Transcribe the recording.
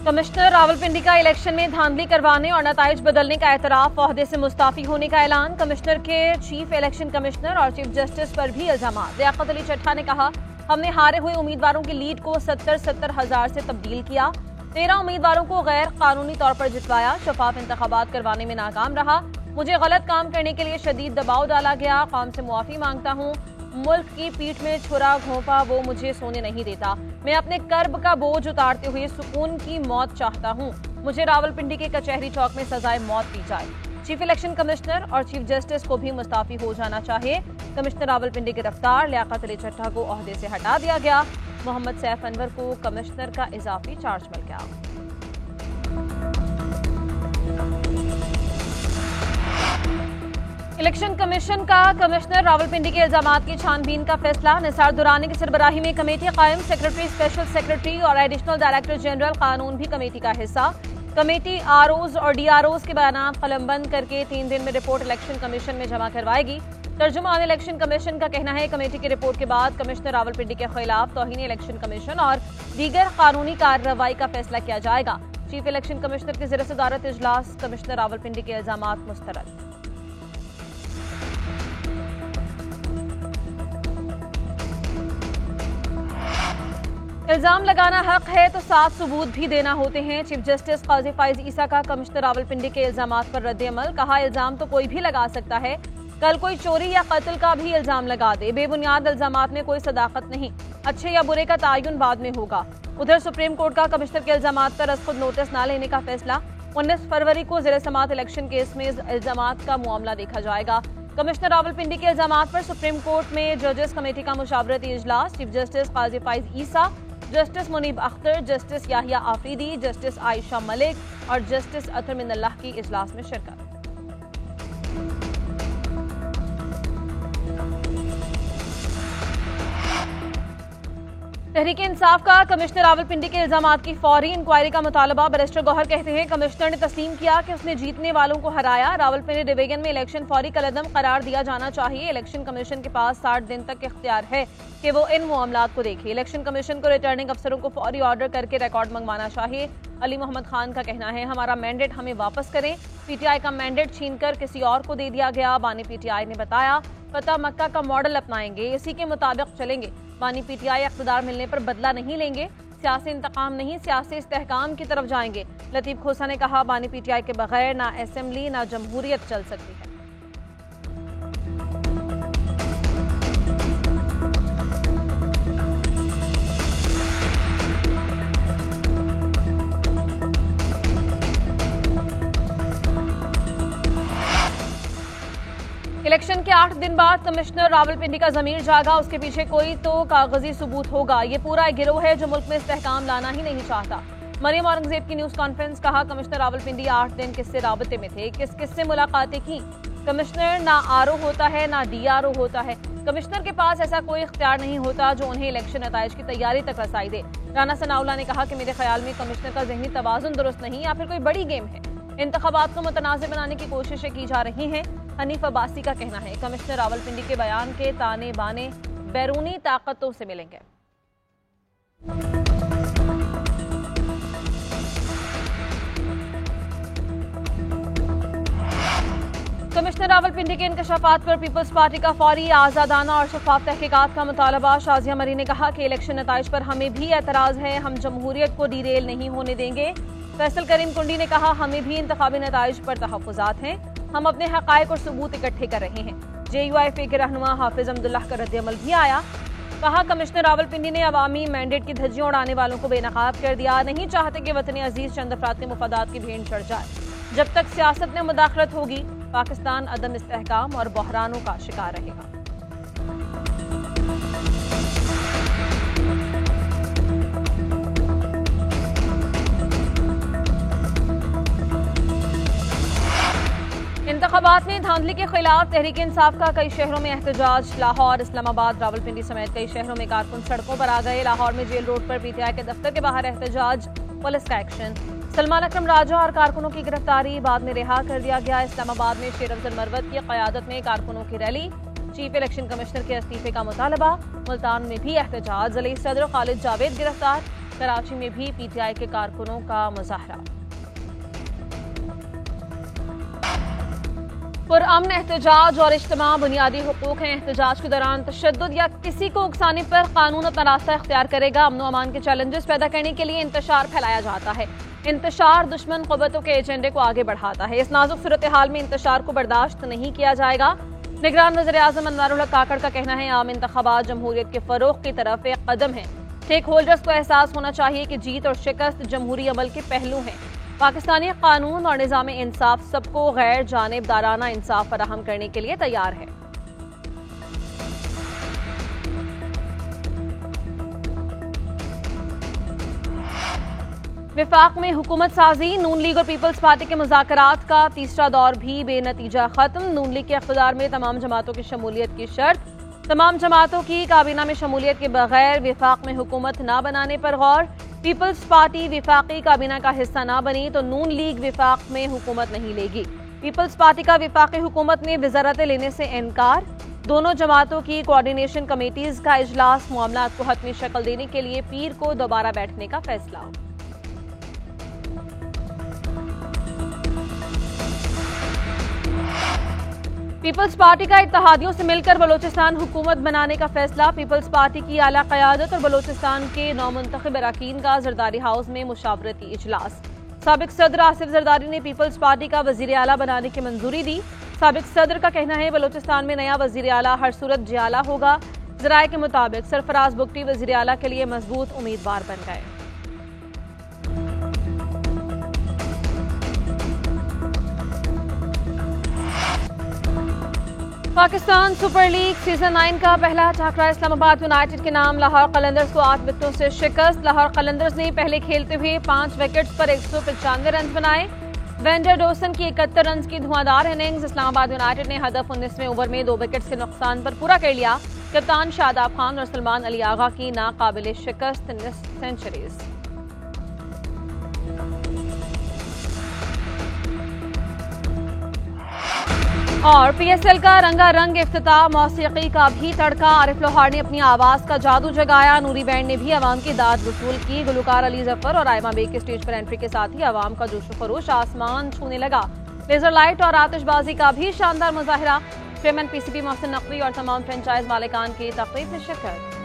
Commissioner Rawalpindi का election में धांधली करवाने और नताइज बदलने का एतराफ, ओहदे से मुस्ताफी होने का ऐलान। कमिश्नर के चीफ इलेक्शन कमिश्नर और चीफ जस्टिस पर भी इल्जाम। लियाकत अली चट्टा ने कहा, हमने हारे हुए उम्मीदवारों की लीड को 70-70 हजार से तब्दील किया। 13 उम्मीदवारों को गैर कानूनी तौर पर जितवाया। शफाफ इंतखाबात करवाने में नाकाम रहा। मुझे गलत काम करने के लिए शदीद दबाव डाला गया। कौम से मुआफी मांगता हूँ। मुल्क की पीठ में छुरा घोंपा वो मुझे सोने नहीं देता। मैं अपने कर्ब का बोझ उतारते हुए सुकून की मौत चाहता हूँ। मुझे रावलपिंडी के कचहरी चौक में सजाए मौत दी जाए। चीफ इलेक्शन कमिश्नर और चीफ जस्टिस को भी मुस्ताफी हो जाना चाहिए। कमिश्नर रावलपिंडी गिरफ्तार। लियाकत अली चट्टा को ओहदे से हटा दिया गया। मोहम्मद सैफ अनवर को कमिश्नर का इजाफी चार्ज मिल गया। इलेक्शन कमीशन का कमिश्नर रावलपिंडी के इल्जामात की छानबीन का फैसला। निसार दुरानी की सरबराही में कमेटी कायम। सेक्रेटरी, स्पेशल सेक्रेटरी और एडिशनल डायरेक्टर जनरल कानून भी कमेटी का हिस्सा। कमेटी आरओज और डीआरओज के बयान कलमबंद करके 3 दिन में रिपोर्ट इलेक्शन कमीशन में जमा करवाएगी। तर्जुमान इलेक्शन कमीशन का कहना है, कमेटी की रिपोर्ट के बाद कमिश्नर रावलपिंडी के खिलाफ तौहीन इलेक्शन कमीशन और दीगर कानूनी कार्रवाई का फैसला किया जाएगा। चीफ इलेक्शन कमिश्नर की ज़ेर सदारत इजलास। कमिश्नर रावलपिंडी के इल्जामात मुस्तरद। इल्जाम लगाना हक है तो 7 सबूत भी देना होते हैं। चीफ जस्टिस काजी फाइज ईसा का कमिश्नर रावलपिंडी के इल्जामात पर रद्द-ए-अमल। कहा, इल्जाम तो कोई भी लगा सकता है। कल कोई चोरी या कत्ल का भी इल्जाम लगा दे। बेबुनियाद इल्जामात में कोई सदाकत नहीं। अच्छे या बुरे का तायुन बाद में होगा। उधर सुप्रीम कोर्ट का कमिश्नर के इल्जामात पर खुद नोटिस न लेने का फैसला। 19 फरवरी को ज़ेर समात इलेक्शन केस में इल्जामात का मामला देखा जाएगा। कमिश्नर रावलपिंडी के इल्जामात पर सुप्रीम कोर्ट में जजेस कमेटी का मुशावरती इजलास। Chief justice Qazi Faez Isa, justice Munib Akhtar, justice Yahya Afridi, justice Ayesha Malik और जस्टिस अतर मिनल्लाह की इजलास में शिरकत। तहरीक इंसाफ का कमिश्नर रावलपिंडी के इल्जामात की फौरी इंक्वायरी का मुतालबा। बैरिस्टर गौहर कहते हैं, कमिश्नर ने तस्लीम किया कि उसने जीतने वालों को हराया। रावलपिंडी डिवीजन में इलेक्शन फौरी कलदम करार दिया जाना चाहिए। इलेक्शन कमीशन के पास 60 दिन तक इख्तियार है कि वो इन मामलात को देखे। इलेक्शन कमीशन को रिटर्निंग अफसरों को फौरी ऑर्डर करके रिकॉर्ड मंगवाना चाहिए। अली मोहम्मद खान का कहना है, हमारा मैंडेट हमें वापस करें। पीटीआई का मैंडेट छीनकर किसी और को दे दिया गया। बानी पीटीआई ने बताया, फतह मक्का का मॉडल अपनाएंगे, इसी के मुताबिक चलेंगे। बानी पीटीआई इख्तिदार मिलने पर बदला नहीं लेंगे। सियासी इंतकाम नहीं, सियासी इस्तेहकाम की तरफ जाएंगे। लतीफ खोसा ने कहा, बानी पीटीआई के बगैर ना असेंबली ना जमहूरियत चल सकती है। इलेक्शन के 8 दिन बाद कमिश्नर रावलपिंडी का जमीर जागा। उसके पीछे कोई तो कागजी सबूत होगा। ये पूरा गिरोह है जो मुल्क में इस्तेहकाम लाना ही नहीं चाहता। मरियम औरंगजेब की न्यूज कॉन्फ्रेंस। कहा, कमिश्नर रावलपिंडी 8 दिन किससे राबते में थे, किस किस से मुलाकातें की। कमिश्नर ना आरओ होता है ना डीआरओ होता है। कमिश्नर के पास ऐसा कोई इख्तियार नहीं होता जो उन्हें इलेक्शन नताइज की तैयारी तक रसाई दे। राना सनाउल्लाह ने कहा कि मेरे ख्याल में कमिश्नर का ज़हनी तवाज़ुन दुरुस्त नहीं या फिर कोई बड़ी गेम है। इंतखाबात को मुतनाज़िर बनाने की कोशिशें की जा रही हैं। हनीफ अब्बासी का कहना है, कमिश्नर रावलपिंडी के बयान के ताने बाने बैरूनी ताकतों से मिलेंगे। कमिश्नर रावलपिंडी के इंकशाफात पर पीपल्स पार्टी का फौरी, आज़ादाना और शफाफ तहकीकात का मुतालबा। शाजिया मरी ने कहा कि इलेक्शन नताइज पर हमें भी एतराज़ है, हम जमहूरियत को डीरेल नहीं होने देंगे। फैसल करीम कुंडी ने कहा, हमें भी इंतखाबी नताइज पर तहफ़्फ़ुज़ात हैं, हम अपने हक़ाइक़ और सबूत इकट्ठे कर रहे हैं। JUIF के रहनुमा हाफिज अब्दुल्लाह का रद्द-ए-अमल भी आया। कहा, कमिश्नर रावलपिंडी ने अवामी मैंडेट की धज्जियां उड़ाने वालों को बेनकाब कर दिया। नहीं चाहते कि वतन अजीज चंद अफराद के मुफादात की भेंट चढ़ जाए। जब तक सियासत में मुदाखलत होगी, पाकिस्तान अदम इस्तेहकाम और बहरानों का शिकार रहेगा। इंतखाबात में धांधली के खिलाफ तहरीक इंसाफ का कई शहरों में एहतजाज। लाहौर, इस्लामाबाद, रावलपिंडी समेत कई शहरों में कारकुन सड़कों पर आ गए। लाहौर में जेल रोड पर पीटीआई के दफ्तर के बाहर एहतजाज, पुलिस का एक्शन। सलमान अकरम राजा और कारकुनों की गिरफ्तारी, बाद में रिहा कर दिया गया। इस्लामाबाद में शेर अफजल मरवत की क़यादत में कारकुनों की रैली। चीफ इलेक्शन कमिश्नर के इस्तीफे का मुतालबा। मुल्तान में भी एहतजाज। जलील सदर खालिद जावेद गिरफ्तार। कराची में भी पीटीआई के कारकुनों का मुजाहरा। पुरअमन एहतजाज और इज्तिमा बुनियादी हुकूक हैं। एहतजाज के दौरान तशद्दुद या किसी को उकसाने पर कानून अपना रास्ता इख्तियार करेगा। अमन व अमान के चैलेंजेस पैदा करने के लिए इंतशार फैलाया जाता है। इंतशार दुश्मन क़ुव्वतों के एजेंडे को आगे बढ़ाता है। इस नाजुक सूरत हाल में इंतशार को बर्दाश्त नहीं किया जाएगा। निगरान वज़ीर आज़म अनवारुल हक काकड़ का कहना है, आम इंतखाबात जमहूरियत के फ़रोग़ की तरफ एक कदम है। स्टेक होल्डर्स को एहसास होना चाहिए कि जीत और शिकस्त जमहूरी अमल के पहलू हैं। पाकिस्तानी कानून और निज़ाम इंसाफ सबको गैर जानिबदाराना इंसाफ फराहम करने के लिए तैयार है। विफाक में हुकूमत साजी, नून लीग और पीपल्स पार्टी के मुज़ाकरात का तीसरा दौर भी बेनतीजा खत्म। नून लीग के इख्तियार में तमाम जमातों की शमूलियत की शर्त। तमाम जमातों की काबीना में शमूलियत के बगैर विफाक में हुकूमत न बनाने पर गौर। पीपल्स पार्टी विफाकी काबीना का हिस्सा न बनी तो नून लीग विफाक में हुकूमत नहीं लेगी। पीपल्स पार्टी का विफाकी हुकूमत में वज़ारत लेने से इनकार। दोनों जमातों की कोऑर्डिनेशन कमेटीज का इजलास, मामला को हतमी शक्ल देने के लिए पीर को दोबारा बैठने का फैसला। पीपल्स पार्टी का इत्तेहादियों से मिलकर बलोचिस्तान हुकूमत बनाने का फैसला। पीपल्स पार्टी की आला क़यादत और बलोचिस्तान के नौमुंतखब अरकान का जरदारी हाउस में मुशावरती इजलास। साबिक सदर आसिफ जरदारी ने पीपल्स पार्टी का वज़ीर आला बनाने की मंजूरी दी। साबिक सदर का कहना है, बलोचिस्तान में नया वज़ीर आला हर सूरत जियाला होगा। ज़राए के मुताबिक सरफराज बुगटी वज़ीर आला के लिए मजबूत उम्मीदवार बन गए। पाकिस्तान सुपर लीग सीजन 9 का पहला झाकरा इस्लामाबाद यूनाइटेड के नाम। लाहौर कलंदर्स को 8 विकेटों से शिकस्त। लाहौर कलंदर्स ने पहले खेलते हुए 5 विकेट्स पर 195 रन बनाए। वेंडर डोसन की 71 रन की धुआंधार इनिंग्स। इस्लामाबाद यूनाइटेड ने हदफ 19वें ओवर में 2 विकेट्स के नुकसान पर पूरा कर लिया। कप्तान शादाब खान और सलमान अली आगा की नाकाबिले शिकस्त सेंचुरीज। और पीएसएल का रंगारंग इफ्तिताह, मौसीकी का भी तड़का। आरिफ लोहार ने अपनी आवाज का जादू जगाया। नूरी बैंड ने भी अवाम की दाद वसूल की। गुलकार अली जफर और आयमा बेग के स्टेज पर एंट्री के साथ ही अवाम का जोश खरोश आसमान छूने लगा। लेजर लाइट और आतिशबाजी का भी शानदार मुजाहिरा। चेयरमैन पीसीबी मोहसिन नकवी और तमाम फ्रेंचाइज मालिकान की तकरीब में शिरकत।